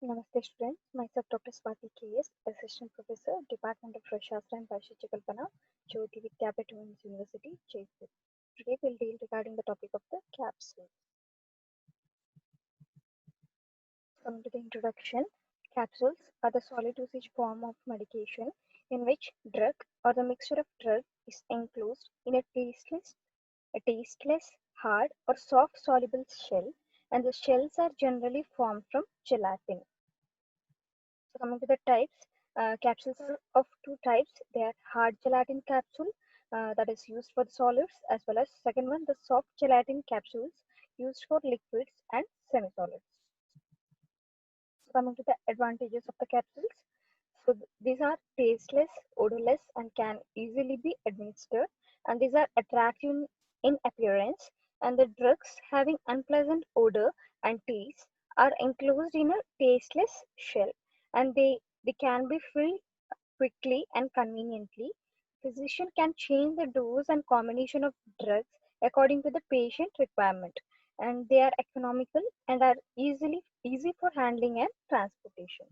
Namaste students, myself Dr. Swati KS, Assistant Professor, Department of Rashastra and Bhashya Kalpana, Jyoti Vidyapith Women's University, Jaipur. Today we'll deal regarding the topic of the capsule. Coming to the introduction, capsules are the solid dosage form of medication in which drug or the mixture of drug is enclosed in a tasteless, hard or soft soluble shell, and the shells are generally formed from gelatin. So coming to the types, capsules are of two types. They are hard gelatin capsule that is used for the solids, as well as second one the soft gelatin capsules used for liquids and semi-solids. So coming to the advantages of the capsules, so these are tasteless, odorless, and can easily be administered. And these are attractive in appearance. And the drugs having unpleasant odor and taste are enclosed in a tasteless shell, and they can be filled quickly and conveniently. Physician can change the dose and combination of drugs according to the patient requirement, and they are economical and are easy for handling and transportation.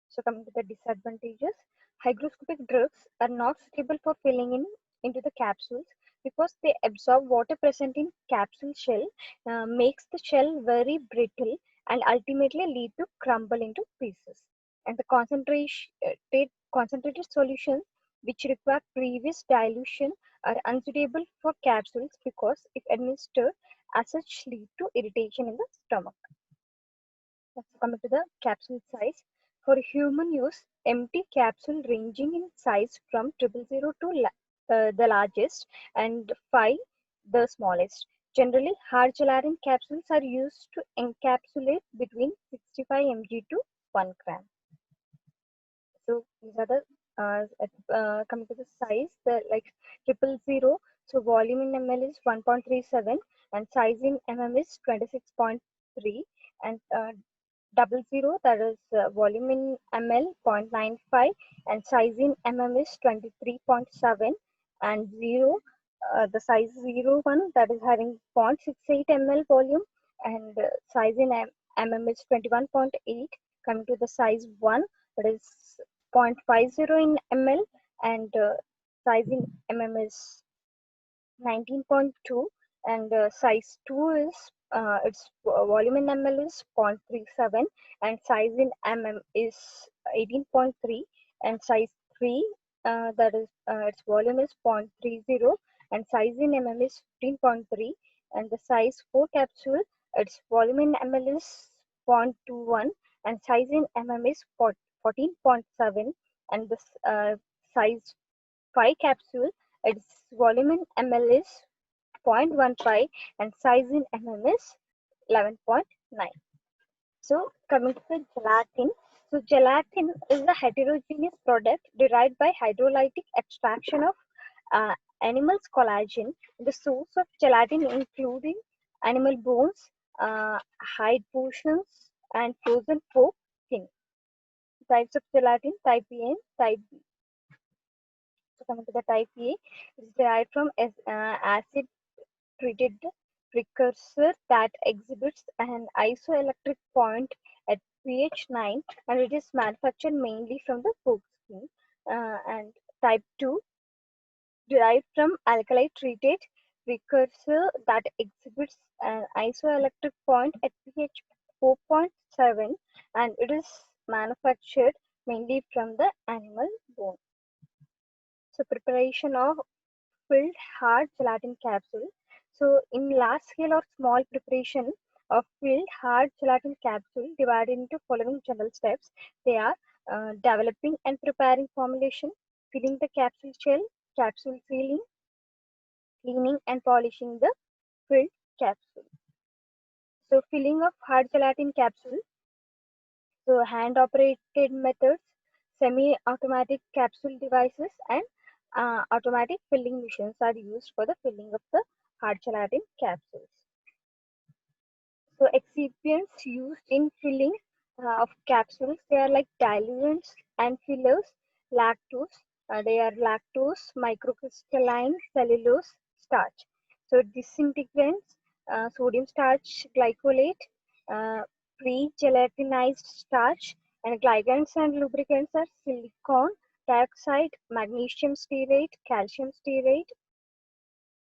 So coming to the disadvantages, hygroscopic drugs are not suitable for filling into the capsules because they absorb water present in capsule shell, makes the shell very brittle and ultimately lead to crumble into pieces. And the concentrated solutions which require previous dilution are unsuitable for capsules because if administered as such lead to irritation in the stomach. Let's come to the capsule size. For human use, empty capsule ranging in size from 000 to the largest and 5 the smallest. Generally, hard gelatin capsules are used to encapsulate between 65 mg to 1 gram. So these are the coming to the size, the like 000. So volume in ml is 1.37 and size in mm is 26.3 and 00 that is volume in ml 0.95 and size in mm is 23.7 and 0 the size 01 that is having 0.68 ml volume and size in mm is 21.8. Coming to the size 1 that is 0.50 in ml and size in mm is 19.2 and size 2 is its volume in ml is 0.37 and size in mm is 18.3 and size 3 that is its volume is 0.30 and size in mm is 15.3 and the size 4 capsule its volume in ml is 0.21 and size in mm is 14.7 and the size 5 capsule its volume in ml is 0.15 and size in mm is 11.9. So coming to the gelatin. So gelatin is a heterogeneous product derived by hydrolytic extraction of uh, animal's collagen. The source of gelatin including animal bones, hide portions, and frozen pork skin. Types of gelatin: type A and type B. So coming to the type A, it is derived from acid treated precursor that exhibits an isoelectric point at pH 9 and it is manufactured mainly from the pork skin. And type 2 derived from alkali treated precursor that exhibits an isoelectric point at pH 4.7 and it is manufactured mainly from the animal bone. So preparation of filled hard gelatin capsule. So in large scale or small preparation of filled hard gelatin capsule divided into following general steps. They are developing and preparing formulation, filling the capsule shell, capsule sealing, cleaning and polishing the filled capsule. So filling of hard gelatin capsule. So hand operated methods, semi-automatic capsule devices and automatic filling machines are used for the filling of the hard gelatin capsules. So excipients used in filling of capsules, they are like diluents and fillers, lactose, they are lactose, microcrystalline cellulose, starch. So disintegrants, sodium starch glycolate, uh, pre-gelatinized starch, and glycans and lubricants are silicon dioxide, magnesium stearate, calcium stearate,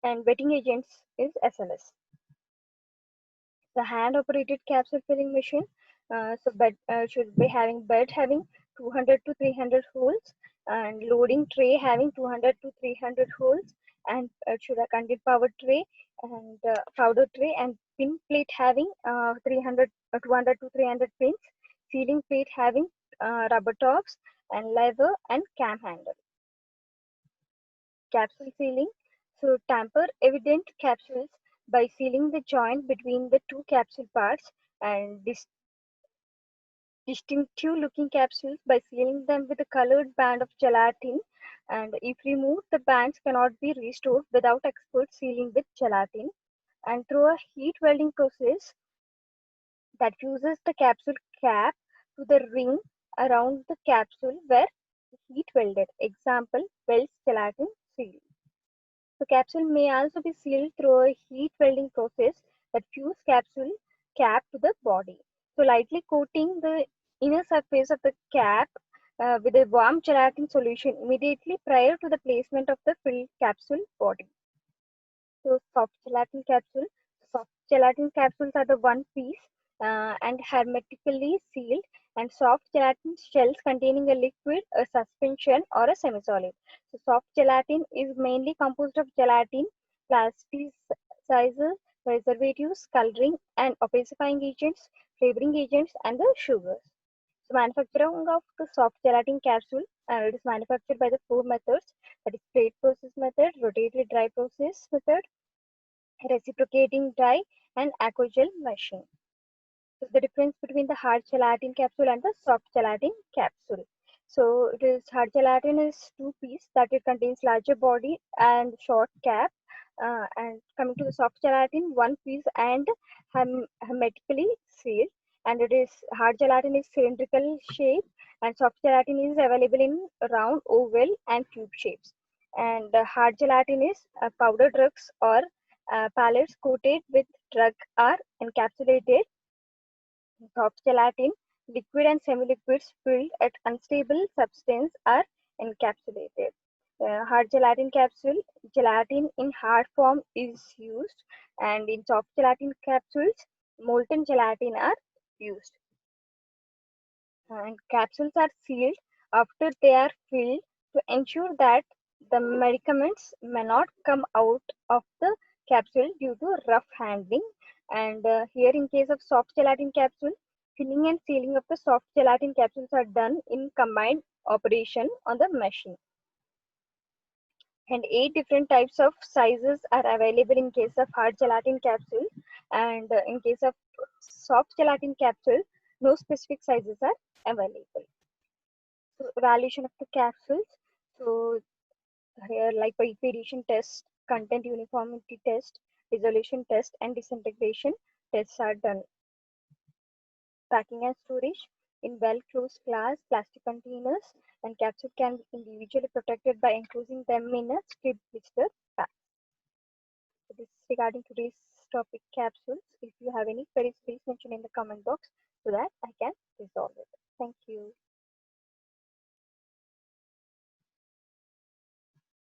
and wetting agents is SLS. The hand-operated capsule filling machine, so bed should be having bed having 200 to 300 holes, and loading tray having 200 to 300 holes, and should a contain power tray and powder tray, and pin plate having 300 200 to 300 pins, sealing plate having rubber tops, and lever and cam handle. Capsule sealing. So tamper evident capsules by sealing the joint between the two capsule parts, and distinctive looking capsules by sealing them with a colored band of gelatin, and if removed the bands cannot be restored without expert sealing with gelatin, and through a heat welding process that fuses the capsule cap to the ring around the capsule where heat welded. Example, Wells gelatin seal. The capsule may also be sealed through a heat welding process that fuse capsule cap to the body. So lightly coating the inner surface of the cap with a warm gelatin solution immediately prior to the placement of the filled capsule body. So soft gelatin capsule. Soft gelatin capsules are the one piece and hermetically sealed, and soft gelatin shells containing a liquid, a suspension, or a semi-solid. So soft gelatin is mainly composed of gelatin, plasticizers, preservatives, coloring and opacifying agents, flavoring agents, and the sugars. So manufacturing of the soft gelatin capsule, it is manufactured by the four methods, that is plate process method, rotatory dry process method, reciprocating dye, and aquagel meshing. So the difference between the hard gelatin capsule and the soft gelatin capsule. So it is hard gelatin is two piece that it contains larger body and short cap. And coming to the soft gelatin, one piece and hermetically sealed. And it is hard gelatin is cylindrical shape, and soft gelatin is available in round, oval, and cube shapes. And hard gelatin is powder drugs or pellets coated with drug are encapsulated. Soft gelatin, liquid and semi-liquids filled at unstable substance are encapsulated. Hard gelatin capsule, gelatin in hard form is used, and in soft gelatin capsules, molten gelatin are used. And capsules are sealed after they are filled to ensure that the medicaments may not come out of the capsule due to rough handling. And here in case of soft gelatin capsule, filling and sealing of the soft gelatin capsules are done in combined operation on the machine. And 8 different types of sizes are available in case of hard gelatin capsule, and in case of soft gelatin capsule, no specific sizes are available. So evaluation of the capsules. So here like equation test, content uniformity test, dissolution test, and disintegration tests are done. Packing and storage in well-closed glass plastic containers, and capsule can be individually protected by enclosing them in a strip blister pack. So this is regarding today's topic, capsules. If you have any queries, please mention in the comment box so that I can resolve it. Thank you.